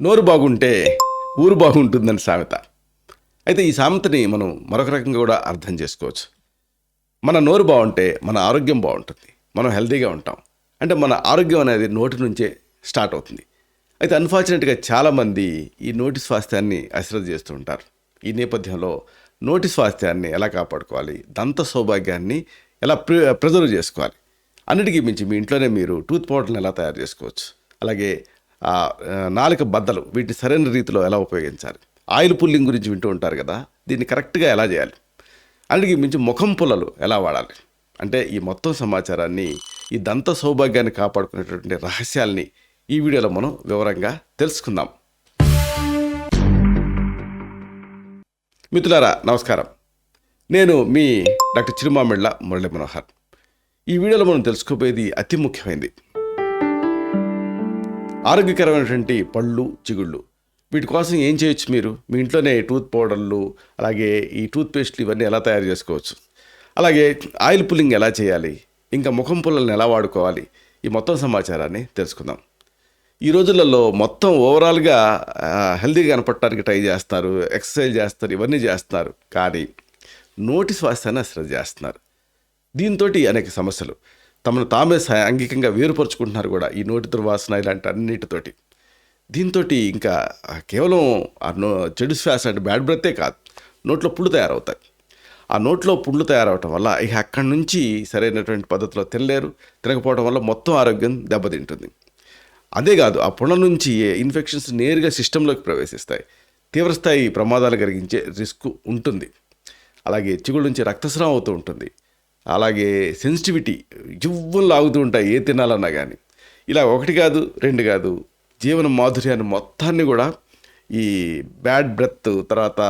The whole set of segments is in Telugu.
నోరు బాగుంటే ఊరు బాగుంటుందని సామెత. అయితే ఈ సామెతని మనం మరొక రకంగా కూడా అర్థం చేసుకోవచ్చు. మన నోరు బాగుంటే మన ఆరోగ్యం బాగుంటుంది, మనం హెల్తీగా ఉంటాం. అంటే మన ఆరోగ్యం అనేది నోటి నుంచే స్టార్ట్ అవుతుంది. అయితే అన్ఫార్చునేట్గా చాలామంది ఈ నోటి స్వాస్థ్యాన్ని అశ్రద్ధ చేస్తూ ఉంటారు. ఈ నేపథ్యంలో నోటి స్వాస్థ్యాన్ని ఎలా కాపాడుకోవాలి, దంత సౌభాగ్యాన్ని ఎలా ప్రిజర్వ్ చేసుకోవాలి, అన్నిటికీ మించి మీ ఇంట్లోనే మీరు టూత్ పౌడర్ని ఎలా తయారు చేసుకోవచ్చు, అలాగే నాలుక బద్దలు వీటిని సరైన రీతిలో ఎలా ఉపయోగించాలి, ఆయిల్ పుల్లింగ్ గురించి వింటూ ఉంటారు కదా, దీన్ని కరెక్ట్గా ఎలా చేయాలి, అన్నిటికీ మించి ముఖం పుల్లలు ఎలా వాడాలి, అంటే ఈ మొత్తం సమాచారాన్ని, ఈ దంత సౌభాగ్యాన్ని కాపాడుకునేటటువంటి రహస్యాల్ని ఈ వీడియోలో మనం వివరంగా తెలుసుకుందాం. మిత్రులారా నమస్కారం, నేను మీ డాక్టర్ చిరుమామిళ్ళ మురళీ మనోహర్. ఈ వీడియోలో మనం తెలుసుకోబోయేది అతి ముఖ్యమైనది. ఆరోగ్యకరమైనటువంటి పళ్ళు, చిగుళ్ళు వీటి కోసం ఏం చేయొచ్చు? మీరు మీ ఇంట్లోనే టూత్ పౌడర్లు, అలాగే ఈ టూత్ పేస్ట్లు ఇవన్నీ ఎలా తయారు చేసుకోవచ్చు, అలాగే ఆయిల్ పుల్లింగ్ ఎలా చేయాలి, ఇంకా ముఖం పుల్లల్ని ఎలా వాడుకోవాలి, ఈ మొత్తం సమాచారాన్ని తెలుసుకుందాం. ఈ రోజులలో మొత్తం ఓవరాల్గా హెల్తీగా కనపడటానికి ట్రై చేస్తారు, ఎక్సర్సైజ్ చేస్తారు, ఇవన్నీ చేస్తున్నారు, కానీ నోటి స్వాస్థ్యాన్ని అశ్రద్ధ చేస్తున్నారు. దీంతో అనేక సమస్యలు తమను తామే సాంఘికంగా వేరుపరుచుకుంటున్నారు కూడా, ఈ నోటి దుర్వాసన ఇలాంటి అన్నిటితోటి. దీంతో ఇంకా కేవలం చెడు శ్వాస అంటే బ్యాడ్ బ్రెత్తే కాదు, నోట్లో పుళ్ళు తయారవుతాయి. ఆ నోట్లో పుళ్ళు తయారవటం వల్ల ఇక అక్కడి నుంచి సరైనటువంటి పద్ధతిలో తినకపోవడం వల్ల మొత్తం ఆరోగ్యం దెబ్బతింటుంది. అదే కాదు, ఆ పుళ్ళ నుంచి ఇన్ఫెక్షన్స్ నేరుగా సిస్టంలోకి ప్రవేశిస్తాయి, తీవ్రస్థాయి ప్రమాదాలు కలిగించే రిస్క్ ఉంటుంది. అలాగే చిగుళ్ళ నుంచి రక్తస్రావం అవుతూ ఉంటుంది, అలాగే సెన్సిటివిటీ జువ్వులు లాగుతూ ఉంటాయి ఏ తినాలన్నా కానీ. ఇలా ఒకటి కాదు రెండు కాదు, జీవన మాధుర్యాన్ని మొత్తాన్ని కూడా ఈ బ్యాడ్ బ్రెత్, తర్వాత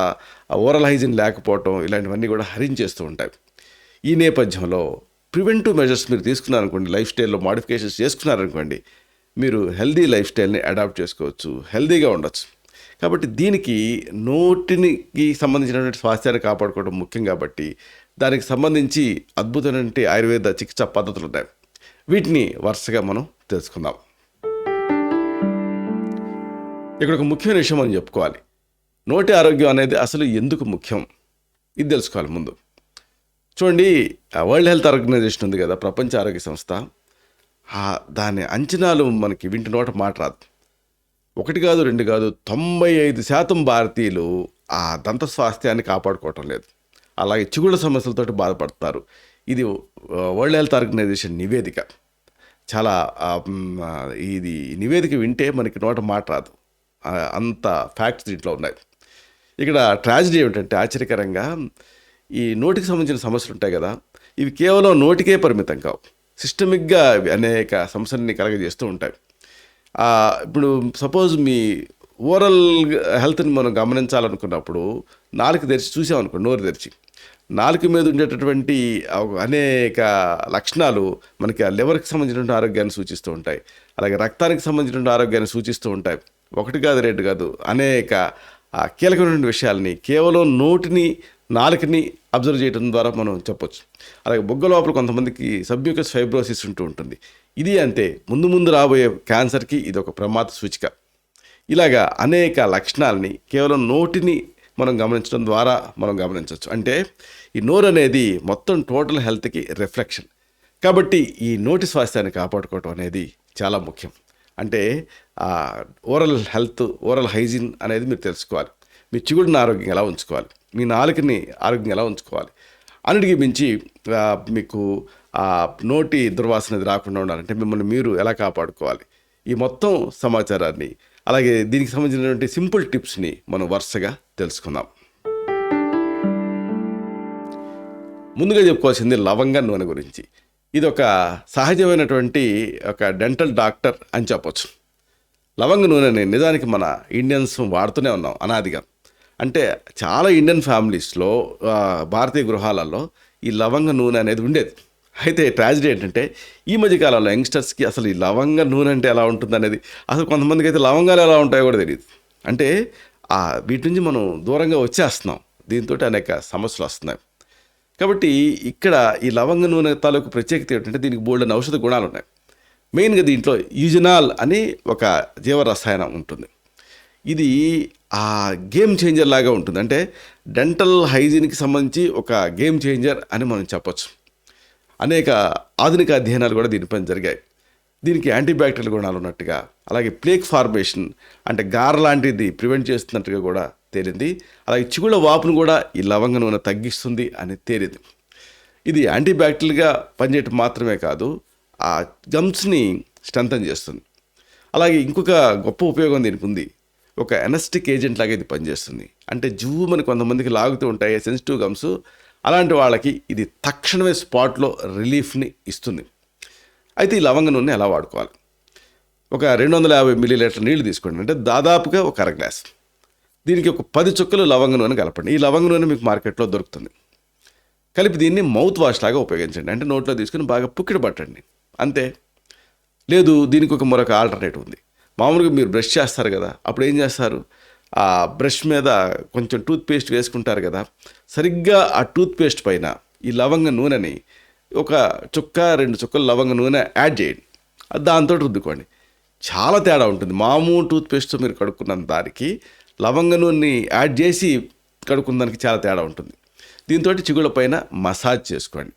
ఓరల్ హైజీన్ లేకపోవటం, ఇలాంటివన్నీ కూడా హరించేస్తూ ఉంటాయి. ఈ నేపథ్యంలో ప్రివెంటివ్ మెజర్స్ మీరు తీసుకున్నారనుకోండి, లైఫ్ స్టైల్లో మాడిఫికేషన్స్ చేసుకున్నారనుకోండి, మీరు హెల్దీ లైఫ్ స్టైల్ని అడాప్ట్ చేసుకోవచ్చు, హెల్దీగా ఉండొచ్చు. కాబట్టి దీనికి నోటికి సంబంధించినటువంటి స్వాస్థ్యాన్ని కాపాడుకోవడం ముఖ్యం. కాబట్టి దానికి సంబంధించి అద్భుతమైన ఆయుర్వేద చికిత్సా పద్ధతులు ఉన్నాయి. వీటిని వరుసగా మనం తెలుసుకుందాం. ఇక్కడ ఒక ముఖ్యమైన విషయం మనం చెప్పుకోవాలి. నోటి ఆరోగ్యం అనేది అసలు ఎందుకు ముఖ్యం, ఇది తెలుసుకోవాలి ముందు. చూడండి, వరల్డ్ హెల్త్ ఆర్గనైజేషన్ ఉంది కదా, ప్రపంచ ఆరోగ్య సంస్థ, దాని అంచనాలు మనకి వింటి నోట మాట రాదు. ఒకటి కాదు రెండు కాదు, 95% భారతీయులు ఆ దంత స్వాస్థ్యాన్ని కాపాడుకోవటం లేదు, అలాగే చిగుళ్ళ సమస్యలతో బాధపడతారు. ఇది వరల్డ్ హెల్త్ ఆర్గనైజేషన్ నివేదిక. చాలా ఇది నివేదిక వింటే మనకి నోట మాట రాదు, అంత ఫ్యాక్ట్స్ దీంట్లో ఉన్నాయి. ఇక్కడ ట్రాజడీ ఏమిటంటే, ఆశ్చర్యకరంగా ఈ నోటికి సంబంధించిన సమస్యలు ఉంటాయి కదా, ఇవి కేవలం నోటికే పరిమితం కావు, సిస్టమిక్గా అనేక సమస్యల్ని కలగజేస్తూ ఉంటాయి. ఇప్పుడు సపోజ్ మీ ఓరల్ హెల్త్ని మనం గమనించాలనుకున్నప్పుడు నాలుక తెరిచి చూసామనుకో, నోరు తెరిచి నాలుక మీద ఉండేటటువంటి అనేక లక్షణాలు మనకి ఆ లివర్కి సంబంధించినటువంటి ఆరోగ్యాన్ని సూచిస్తూ ఉంటాయి, అలాగే రక్తానికి సంబంధించినటువంటి ఆరోగ్యాన్ని సూచిస్తూ ఉంటాయి. ఒకటి కాదు రెండు కాదు, అనేక కీలకమైనటువంటి విషయాల్ని కేవలం నోటిని, నాలుకని అబ్జర్వ్ చేయడం ద్వారా మనం చెప్పొచ్చు. అలాగే బొగ్గ లోపల కొంతమందికి సబ్మ్యూకస్ ఫైబ్రోసిస్ ఉంటూ ఉంటుంది, ఇది అంతే. ముందు రాబోయే క్యాన్సర్కి ఇది ఒక ప్రమాద సూచిక. ఇలాగా అనేక లక్షణాలని కేవలం నోటిని మనం గమనించడం ద్వారా మనం గమనించవచ్చు. అంటే ఈ నోరు అనేది మొత్తం టోటల్ హెల్త్కి రిఫ్లెక్షన్. కాబట్టి ఈ నోటి స్వాస్థ్యాన్ని కాపాడుకోవటం అనేది చాలా ముఖ్యం. అంటే ఓరల్ హెల్త్, ఓరల్ హైజీన్ అనేది మీరు తెలుసుకోవాలి. మీ చిగుడిని ఆరోగ్యం ఎలా ఉంచుకోవాలి, మీ నాలుకని ఆరోగ్యం ఎలా ఉంచుకోవాలి, అన్నిటికీ మించి మీకు నోటి దుర్వాసన రాకుండా ఉండాలంటే మిమ్మల్ని మీరు ఎలా కాపాడుకోవాలి, ఈ మొత్తం సమాచారాన్ని, అలాగే దీనికి సంబంధించినటువంటి సింపుల్ టిప్స్ని మనం వరుసగా తెలుసుకుందాం. ముందుగా చెప్పుకోవాల్సింది లవంగ నూనె గురించి. ఇది ఒక సహజమైనటువంటి ఒక డెంటల్ డాక్టర్ అని చెప్పొచ్చు. లవంగ నూనెని నిజానికి మన ఇండియన్స్ వాడుతూనే ఉన్నాం అనాదిగా. అంటే చాలా ఇండియన్ ఫ్యామిలీస్లో, భారతీయ గృహాలలో ఈ లవంగ నూనె అనేది ఉండేది. అయితే ట్రాజడీ ఏంటంటే, ఈ మధ్యకాలంలో యంగ్స్టర్స్కి అసలు ఈ లవంగ నూనె అంటే ఎలా ఉంటుంది అనేది, అసలు కొంతమందికి అయితే లవంగాలు ఎలా ఉంటాయో కూడా తెలియదు. అంటే వీటి నుంచి మనం దూరంగా వచ్చేస్తున్నాం, దీంతో అనేక సమస్యలు వస్తున్నాయి. కాబట్టి ఇక్కడ ఈ లవంగ నూనె తాలూకు ప్రత్యేకత ఏంటంటే, దీనికి బోల్డెన్ ఔషధ గుణాలు ఉన్నాయి. మెయిన్గా దీంట్లో యూజినాల్ అని ఒక జీవరసాయనం ఉంటుంది. ఇది ఆ గేమ్ చేంజర్ లాగా ఉంటుంది. అంటే డెంటల్ హైజీన్కి సంబంధించి ఒక గేమ్ చేంజర్ అని మనం చెప్పొచ్చు. అనేక ఆధునిక అధ్యయనాలు కూడా దీనిపైన జరిగాయి. దీనికి యాంటీబ్యాక్టీరియల్ గుణాలు ఉన్నట్టుగా, అలాగే ప్లేక్ ఫార్మేషన్ అంటే గార లాంటిది ప్రివెంట్ చేస్తున్నట్టుగా కూడా తేలింది. అలాగే చిగుళ్ళ వాపును కూడా ఈ లవంగ నూనె తగ్గిస్తుంది అని తేలింది. ఇది యాంటీబ్యాక్టీరియల్గా పనిచేయటం మాత్రమే కాదు, ఆ గమ్స్ని స్ట్రెంథన్ చేస్తుంది. అలాగే ఇంకొక గొప్ప ఉపయోగం దీనికి ఉంది. ఒక ఎనస్టిక్ ఏజెంట్ లాగా ఇది పనిచేస్తుంది. అంటే జూమని కొంతమందికి లాగుతూ ఉంటాయి సెన్సిటివ్ గమ్స్, అలాంటి వాళ్ళకి ఇది తక్షణమే స్పాట్లో రిలీఫ్ని ఇస్తుంది. అయితే ఈ లవంగ నూనె ఎలా వాడుకోవాలి? ఒక 250 మిల్లీలీటర్ నీళ్లు తీసుకోండి, అంటే దాదాపుగా ఒక అర గ్లాస్. దీనికి ఒక 10 చుక్కలు లవంగ నూనె కలపండి. ఈ లవంగ నూనె మీకు మార్కెట్లో దొరుకుతుంది. కలిపి దీన్ని మౌత్ వాష్ లాగా ఉపయోగించండి. అంటే నోట్లో తీసుకుని బాగా పుక్కిడి పట్టండి, అంతే. లేదు, దీనికి ఒక మరొక ఆల్టర్నేటివ్ ఉంది. మామూలుగా మీరు బ్రష్ చేస్తారు కదా, అప్పుడు ఏం చేస్తారు? ఆ బ్రష్ మీద కొంచెం టూత్ పేస్ట్ వేసుకుంటారు కదా, సరిగ్గా ఆ టూత్ పేస్ట్ పైన ఈ లవంగ నూనెని ఒక చుక్క 2 చుక్కలు లవంగ నూనె యాడ్ చేయండి. దాంతో రుద్దుకోండి. చాలా తేడా ఉంటుంది. మామూలు టూత్ పేస్ట్తో మీరు కడుక్కున్న దానికి లవంగ నూనెని యాడ్ చేసి కడుక్కున్న దానికి చాలా తేడా ఉంటుంది. దీంతో చిగుళ్ళ పైన మసాజ్ చేసుకోండి.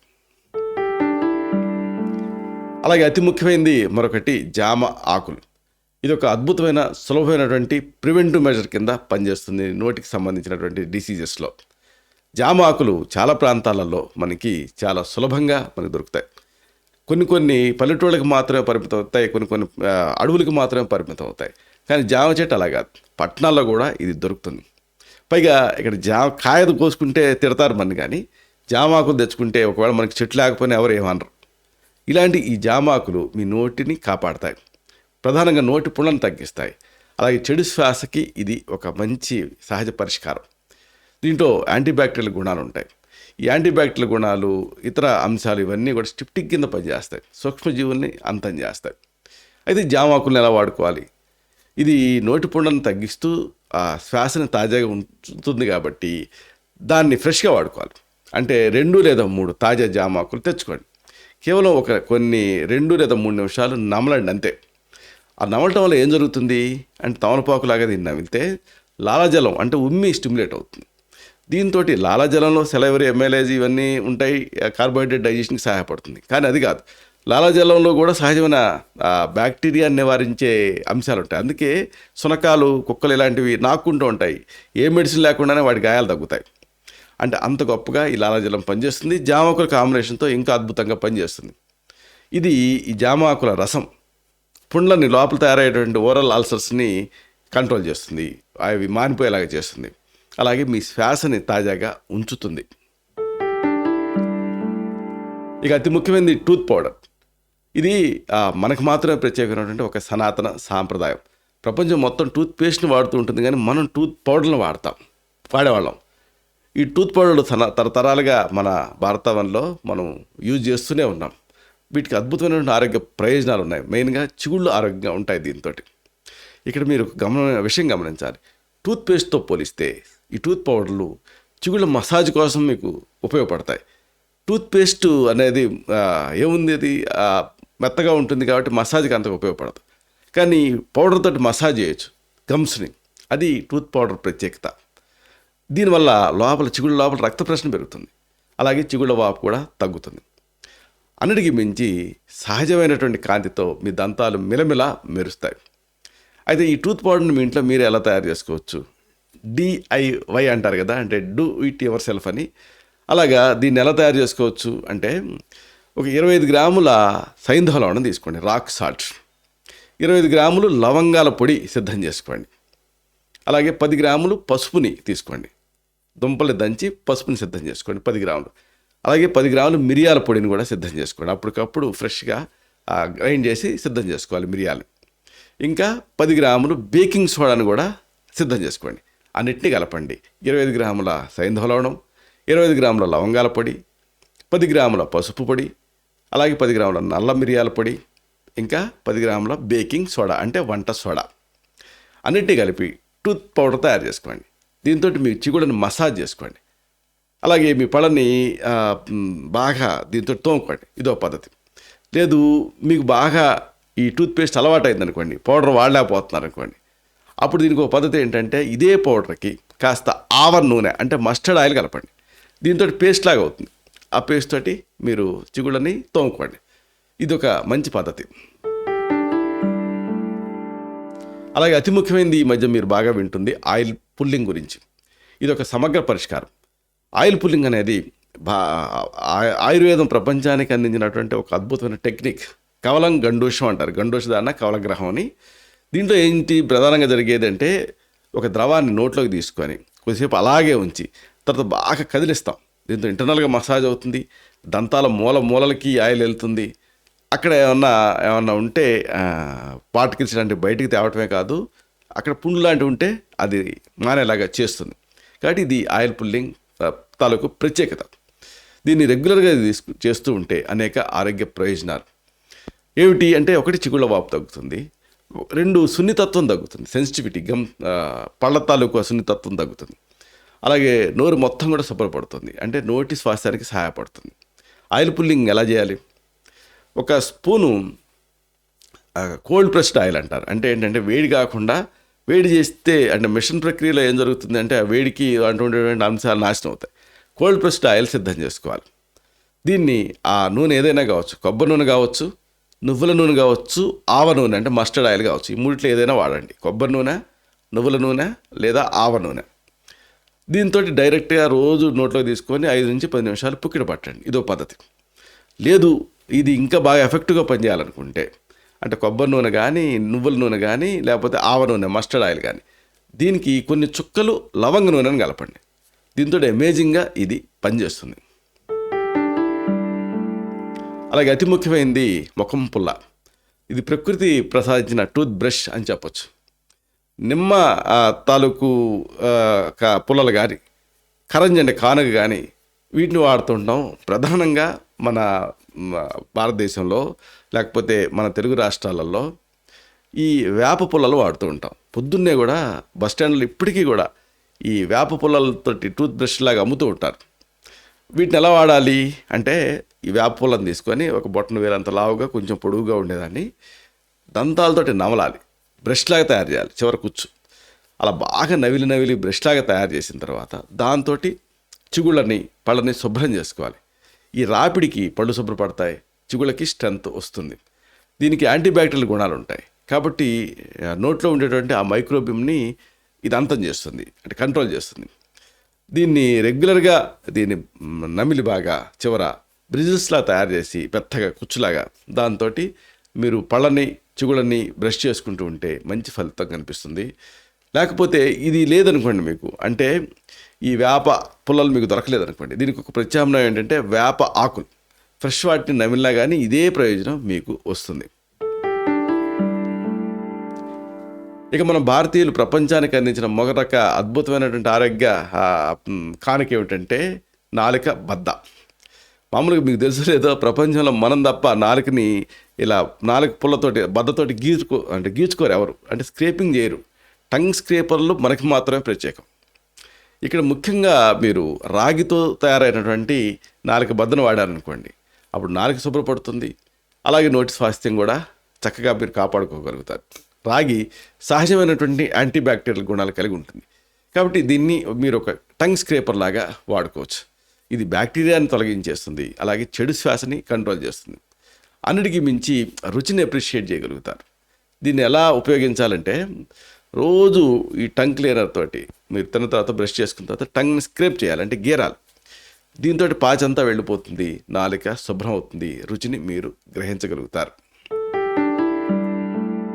అలాగే అతి ముఖ్యమైనది మరొకటి జామ ఆకులు. ఇది ఒక అద్భుతమైన సులభమైనటువంటి ప్రివెంటివ్ మెజర్ కింద పనిచేస్తుంది నోటికి సంబంధించినటువంటి డిసీజెస్లో. జామ ఆకులు చాలా ప్రాంతాలలో మనకి చాలా సులభంగా మనకు దొరుకుతాయి. కొన్ని పల్లెటూళ్ళకి మాత్రమే పరిమితం అవుతాయి, కొన్ని అడవులకు మాత్రమే పరిమితం అవుతాయి. కానీ జామ చెట్టు అలా కాదు, పట్టణాల్లో కూడా ఇది దొరుకుతుంది. పైగా ఇక్కడ కాయలు కోసుకుంటే తిడతారు మన, కానీ జామాకులు తెచ్చుకుంటే ఒకవేళ మనకి చెట్లు లేకపోయినా ఎవరు ఏమనరు. ఇలాంటి ఈ జామాకులు మీ నోటిని కాపాడతాయి, ప్రధానంగా నోటి పుండ్లను తగ్గిస్తాయి. అలాగే చెడు శ్వాసకి ఇది ఒక మంచి సహజ పరిష్కారం. దీంట్లో యాంటీబ్యాక్టీరియల్ గుణాలు ఉంటాయి. ఈ యాంటీబ్యాక్టీరియల్ గుణాలు, ఇతర అంశాలు ఇవన్నీ కూడా స్టిప్టిక్ కింద పనిచేస్తాయి, సూక్ష్మజీవుల్ని అంతం చేస్తాయి. అయితే జామాకుల్ని ఎలా వాడుకోవాలి? ఇది నోటి పుండ్లను తగ్గిస్తూ ఆ శ్వాసని తాజాగా ఉంచుతుంది కాబట్టి దాన్ని ఫ్రెష్గా వాడుకోవాలి. అంటే 2 లేదా 3 తాజా జామాకులు తెచ్చుకోండి. కేవలం కొన్ని 2 లేదా 3 నిమిషాలు నమలండి, అంతే. ఆ నమలటం వల్ల ఏం జరుగుతుంది అంటే తమలపాకులాగా దీన్ని నమిలితే లాలాజలం అంటే ఉమ్మి స్టిమ్యులేట్ అవుతుంది. దీంతో లాలాజలంలో సెలైవరీ, ఎమ్ఐలేజ్ ఇవన్నీ ఉంటాయి, కార్బోహైడ్రేట్ డైజెషన్కి సహాయపడుతుంది. కానీ అది కాదు, లాలాజలంలో కూడా సహజమైన బ్యాక్టీరియాని నివారించే అంశాలు ఉంటాయి. అందుకే సునకాలు, కుక్కలు ఇలాంటివి నాక్కుంటూ ఉంటాయి. ఏ మెడిసిన్ లేకుండానే వాటి గాయాలు తగ్గుతాయి. అంటే అంత గొప్పగా ఈ లాలాజలం పనిచేస్తుంది. జామాకుల కాంబినేషన్తో ఇంకా అద్భుతంగా పనిచేస్తుంది. ఇది ఈ జామాకుల రసం పుండ్లని, లోపల తయారయ్యేటువంటి ఓరల్ అల్సర్స్ని కంట్రోల్ చేస్తుంది, అవి మానిపోయేలాగా చేస్తుంది. అలాగే మీ శ్వాసని తాజాగా ఉంచుతుంది. ఇక అతి ముఖ్యమైనది టూత్ పౌడర్. ఇది మనకు మాత్రమే ప్రత్యేకమైనటువంటి ఒక సనాతన సాంప్రదాయం. ప్రపంచం మొత్తం టూత్ పేస్ట్ని వాడుతూ ఉంటుంది, కానీ మనం టూత్ పౌడర్ని వాడేవాళ్ళం. ఈ టూత్ పౌడర్లు తరతరాలుగా మన భారతవనంలో మనం యూజ్ చేస్తూనే ఉన్నాం. వీటికి అద్భుతమైనటువంటి ఆరోగ్య ప్రయోజనాలు ఉన్నాయి. మెయిన్గా చిగుళ్ళు ఆరోగ్యంగా ఉంటాయి దీంతో. ఇక్కడ మీరు విషయం గమనించాలి. టూత్ పేస్ట్తో పోలిస్తే ఈ టూత్ పౌడర్లు చిగుళ్ళ మసాజ్ కోసం మీకు ఉపయోగపడతాయి. టూత్ పేస్ట్ అనేది ఏముంది, అది మెత్తగా ఉంటుంది కాబట్టి మసాజ్కి అంతగా ఉపయోగపడదు. కానీ పౌడర్ తోటి మసాజ్ చేయొచ్చు గమ్స్ని, అది టూత్ పౌడర్ ప్రత్యేకత. దీనివల్ల చిగుళ్ళ లోపల రక్త ప్రసరణ పెరుగుతుంది, అలాగే చిగుళ్ళ వాపు కూడా తగ్గుతుంది. అన్నిటికీ మించి సహజమైనటువంటి కాంతితో మీ దంతాలు మిలమిలా మెరుస్తాయి. అయితే ఈ టూత్ పౌడర్ని మీ ఇంట్లో మీరు ఎలా తయారు చేసుకోవచ్చు? DIY అంటారు కదా, అంటే డూ ఇట్ యువర్ సెల్ఫ్ అని. అలాగా దీన్ని ఎలా తయారు చేసుకోవచ్చు అంటే, ఒక 25 గ్రాముల సైంధవ లవణం తీసుకోండి, రాక్ సాల్ట్. 25 గ్రాములు లవంగాల పొడి సిద్ధం చేసుకోండి. అలాగే 10 గ్రాములు పసుపుని తీసుకోండి, దుంపలు దంచి పసుపుని సిద్ధం చేసుకోండి 10 గ్రాములు. అలాగే 10 గ్రాములు మిరియాల పొడిని కూడా సిద్ధం చేసుకోండి. అప్పటికప్పుడు ఫ్రెష్గా గ్రైండ్ చేసి సిద్ధం చేసుకోవాలి మిరియాలు. ఇంకా 10 గ్రాములు బేకింగ్ సోడాను కూడా సిద్ధం చేసుకోండి. అన్నిటినీ కలపండి. 25 గ్రాముల సైంధవ లవణం, 25 గ్రాముల లవంగాల పొడి, 10 గ్రాముల పసుపు పొడి, అలాగే 10 గ్రాముల నల్ల మిరియాల పొడి, ఇంకా 10 గ్రాముల బేకింగ్ సోడా అంటే వంట సోడా, అన్నిటినీ కలిపి టూత్ పౌడర్ తయారు చేసుకోండి. దీంతో మీ చిగుళ్ళని మసాజ్ చేసుకోండి. అలాగే మీ పళ్ళని బాగా దీంతో తోముకోండి. ఇదో పద్ధతి. లేదు, మీకు బాగా ఈ టూత్ పేస్ట్ అలవాటు అయింది అనుకోండి, పౌడర్ వాడలేకపోతున్నారు అనుకోండి, అప్పుడు దీనికి ఒక పద్ధతి ఏంటంటే ఇదే పౌడర్కి కాస్త ఆవర్ నూనె అంటే మస్టర్డ్ ఆయిల్ కలపండి. దీంతో పేస్ట్ లాగా అవుతుంది. ఆ పేస్ట్ తోటి మీరు చిగుళ్ళని తోముకోండి. ఇదొక మంచి పద్ధతి. అలాగే అతి ముఖ్యమైనది ఈ మధ్య మీరు బాగా వింటుంది ఆయిల్ పుల్లింగ్ గురించి. ఇది ఒక సమగ్ర పరిష్కారం. ఆయిల్ పుల్లింగ్ అనేది ఆయుర్వేదం ప్రపంచానికి అందించినటువంటి ఒక అద్భుతమైన టెక్నిక్. కవలం గండూషం అంటారు. గండూష దాన్న కవలగ్రహం అని. దీంట్లో ఏంటి ప్రధానంగా జరిగేది అంటే ఒక ద్రవాన్ని నోట్లోకి తీసుకొని కొద్దిసేపు అలాగే ఉంచి తర్వాత బాగా కదిలిస్తాం. దీంతో ఇంటర్నల్గా మసాజ్ అవుతుంది. దంతాల మూలకి ఆయిల్ వెళ్తుంది. అక్కడ ఏమన్నా ఉంటే పార్టికల్స్ లాంటివి బయటికి తేవటమే కాదు, అక్కడ పుండు లాంటివి ఉంటే అది మానేలాగా చేస్తుంది. కాబట్టి ఇది ఆయిల్ పుల్లింగ్ తాలూకు ప్రత్యేకత. దీన్ని రెగ్యులర్గా చేస్తూ ఉంటే అనేక ఆరోగ్య ప్రయోజనాలు ఏమిటి అంటే, ఒకటి చిగుళ్ళ వాపు తగ్గుతుంది, 2 సున్నితత్వం తగ్గుతుంది, సెన్సిటివిటీ పళ్ళ తాలూకు సున్నితత్వం తగ్గుతుంది. అలాగే నోరు మొత్తం కూడా శుభ్రపడుతుంది, అంటే నోటి శ్వాసానికి సహాయపడుతుంది. ఆయిల్ పుల్లింగ్ ఎలా చేయాలి? ఒక స్పూను కోల్డ్ ప్రెస్డ్ ఆయిల్ అంటారు. అంటే ఏంటంటే వేడి కాకుండా, వేడి చేస్తే అంటే మిషన్ ప్రక్రియలో ఏం జరుగుతుంది అంటే ఆ వేడికి అటువంటి అంశాలు నాశనం అవుతాయి. కోల్డ్ ప్రెస్డ్ ఆయిల్ సిద్ధం చేసుకోవాలి. దీన్ని ఆ నూనె ఏదైనా కావచ్చు, కొబ్బరి నూనె కావచ్చు, నువ్వుల నూనె కావచ్చు, ఆవ నూనె అంటే మస్టర్డ్ ఆయిల్ కావచ్చు. ఈ మూడిట్లో ఏదైనా వాడండి. కొబ్బరి నూనె, నువ్వుల నూనె లేదా ఆవ నూనె. దీంతో డైరెక్ట్గా రోజు నోట్లో తీసుకొని 5 నుంచి 10 నిమిషాలు పుక్కిట పట్టండి. ఇదో పద్ధతి. లేదు ఇది ఇంకా బాగా ఎఫెక్టివ్గా పనిచేయాలనుకుంటే, అంటే కొబ్బరి నూనె కానీ, నువ్వుల నూనె కానీ, లేకపోతే ఆవ నూనె మస్టర్డ్ ఆయిల్ కానీ, దీనికి కొన్ని చుక్కలు లవంగ నూనెను కలపండి. దీంతో అమేజింగ్గా ఇది పనిచేస్తుంది. అలాగే అతి ముఖ్యమైనది ముఖం పుల్ల. ఇది ప్రకృతి ప్రసాదించిన టూత్ బ్రష్ అని చెప్పొచ్చు. నిమ్మ తాలూకు పుల్లలు కానీ, కరంజండి కానుగ కానీ వీటిని వాడుతుంటాం. ప్రధానంగా మన భారతదేశంలో లేకపోతే మన తెలుగు రాష్ట్రాలలో ఈ వేప పుల్లలు వాడుతూ ఉంటాం. పొద్దున్నే కూడా బస్ స్టాండ్లో ఇప్పటికీ కూడా ఈ వేప పుల్లలతోటి టూత్ బ్రష్ లాగా అమ్ముతూ ఉంటారు. వీటిని ఎలా వాడాలి అంటే, ఈ వేప పుల్లని తీసుకొని ఒక బొట్టను వేలంత లావుగా కొంచెం పొడుగుగా ఉండేదాన్ని దంతాలతోటి నమలాలి. బ్రష్ లాగా తయారు చేయాలి చివరి కూర్చు. అలా బాగా నవిలి బ్రష్ లాగా తయారు చేసిన తర్వాత దాంతో చిగుళ్ళని పళ్ళని శుభ్రం చేసుకోవాలి. ఈ రాపిడికి పళ్ళు శుభ్రపడతాయి, చిగుళ్ళకి స్ట్రెంత్ వస్తుంది. దీనికి యాంటీబ్యాక్టీరియల్ గుణాలు ఉంటాయి. కాబట్టి నోట్లో ఉండేటువంటి ఆ మైక్రోబియంని ఇది అంతం చేస్తుంది, అంటే కంట్రోల్ చేస్తుంది. దీన్ని రెగ్యులర్గా దీన్ని నమిలి బాగా చివర బ్రిజిల్స్లా తయారు చేసి పెద్దగా కుచ్చులాగా దాంతో మీరు పళ్ళని చిగుళ్ళని బ్రష్ చేసుకుంటూ ఉంటే మంచి ఫలితం కనిపిస్తుంది. లేకపోతే ఇది లేదనుకోండి మీకు, అంటే ఈ వేప పుల్లలు మీకు దొరకలేదనుకోండి, దీనికి ఒక ప్రత్యామ్నాయం ఏంటంటే వేప ఆకులు. ఫ్రెష్ వాటిని నమిలినా కానీ ఇదే ప్రయోజనం మీకు వస్తుంది. ఇక మన భారతీయులు ప్రపంచానికి అందించిన మొదట అద్భుతమైనటువంటి ఆరోగ్య కానుక ఏమిటంటే నాలుక బద్ద. మామూలుగా మీకు తెలుసు లేదో, ప్రపంచంలో మనం తప్ప నాలుకని ఇలా నాలుక పుల్లతోటి బద్దతోటి గీచుకోరు ఎవరు, అంటే స్క్రేపింగ్ చేయరు. టంగ్ స్క్రేపర్లు మనకి మాత్రమే ప్రత్యేకం. ఇక్కడ ముఖ్యంగా మీరు రాగితో తయారైనటువంటి నాలుక బద్దను వాడారనుకోండి, అప్పుడు నాలుక శుభ్రపడుతుంది. అలాగే నోటి స్వాస్థ్యం కూడా చక్కగా మీరు కాపాడుకోగలుగుతారు. రాగి సహజమైనటువంటి యాంటీబ్యాక్టీరియల్ గుణాలు కలిగి ఉంటుంది. కాబట్టి దీన్ని మీరు ఒక టంగ్ స్క్రేపర్ లాగా వాడుకోవచ్చు. ఇది బ్యాక్టీరియాని తొలగించేస్తుంది, అలాగే చెడు శ్వాసని కంట్రోల్ చేస్తుంది. అన్నిటికీ మించి రుచిని అప్రిషియేట్ చేయగలుగుతారు. దీన్ని ఎలా ఉపయోగించాలంటే, రోజు ఈ టంగ్ క్లీనర్ తోటి మీరు తిన్న తర్వాత బ్రష్ చేసుకున్న తర్వాత టంగ్ని స్క్రేప్ చేయాలంటే గీరాలి. దీంతో పాచంతా వెళ్ళిపోతుంది, నాలుక శుభ్రం అవుతుంది, రుచిని మీరు గ్రహించగలుగుతారు.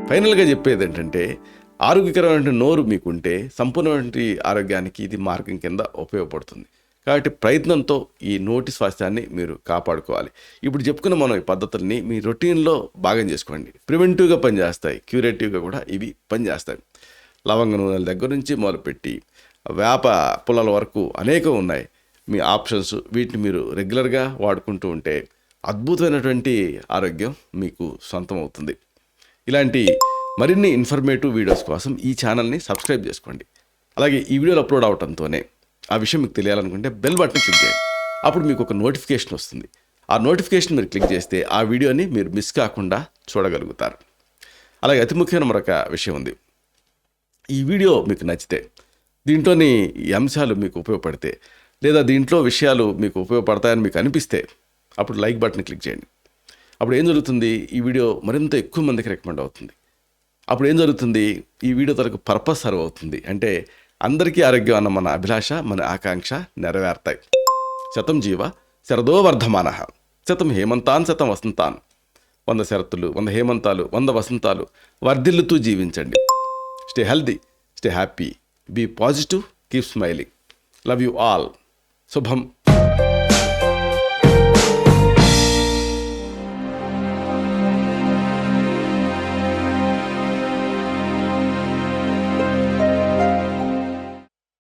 ఫైనల్గా చెప్పేది ఏంటంటే, ఆరోగ్యకరమైన నోరు మీకుంటే సంపూర్ణమైన ఆరోగ్యానికి ఇది మార్గం కింద ఉపయోగపడుతుంది. కాబట్టి ప్రయత్నంతో ఈ నోటి స్వాస్థ్యాన్ని మీరు కాపాడుకోవాలి. ఇప్పుడు చెప్పుకున్న మనం ఈ పద్ధతుల్ని మీ రొటీన్లో భాగం చేసుకోండి. ప్రివెంటివ్గా పనిచేస్తాయి, క్యూరేటివ్గా కూడా ఇవి పనిచేస్తాయి. లవంగ నూనెల దగ్గర నుంచి మొదలుపెట్టి వేప పుల్లల వరకు అనేకం ఉన్నాయి మీ ఆప్షన్స్. వీటిని మీరు రెగ్యులర్గా వాడుకుంటూ ఉంటే అద్భుతమైనటువంటి ఆరోగ్యం మీకు సొంతం అవుతుంది. ఇలాంటి మరిన్ని ఇన్ఫర్మేటివ్ వీడియోస్ కోసం ఈ ఛానల్ని సబ్స్క్రైబ్ చేసుకోండి. అలాగే ఈ వీడియోలు అప్లోడ్ అవడంతోనే ఆ విషయం మీకు తెలియాలనుకుంటే బెల్ బటన్ క్లిక్ చేయండి. అప్పుడు మీకు ఒక నోటిఫికేషన్ వస్తుంది. ఆ నోటిఫికేషన్ మీరు క్లిక్ చేస్తే ఆ వీడియోని మీరు మిస్ కాకుండా చూడగలుగుతారు. అలాగే అతి ముఖ్యమైన మరొక విషయం ఉంది. ఈ వీడియో మీకు నచ్చితే, దీంట్లోని ఈ అంశాలు మీకు ఉపయోగపడితే, లేదా దీంట్లో విషయాలు మీకు ఉపయోగపడతాయని మీకు అనిపిస్తే అప్పుడు లైక్ బటన్ క్లిక్ చేయండి. అప్పుడు ఏం జరుగుతుంది, ఈ వీడియో మరింత ఎక్కువ మందికి రికమెండ్ అవుతుంది. అప్పుడు ఏం జరుగుతుంది, ఈ వీడియో తనకు పర్పస్ సర్వ్ అవుతుంది. అంటే అందరికీ ఆరోగ్యం అన్న మన అభిలాష, మన ఆకాంక్ష నెరవేరుతాయి. శతం జీవ శరదో వర్ధమానః, శతం హేమంతాన్ శతం వసంతాన్. 100 శరత్తులు, 100 హేమంతాలు, 100 వసంతాలు వర్ధిల్లుతూ జీవించండి. Stay healthy, stay happy, be positive, keep smiling. Love you all. శుభం.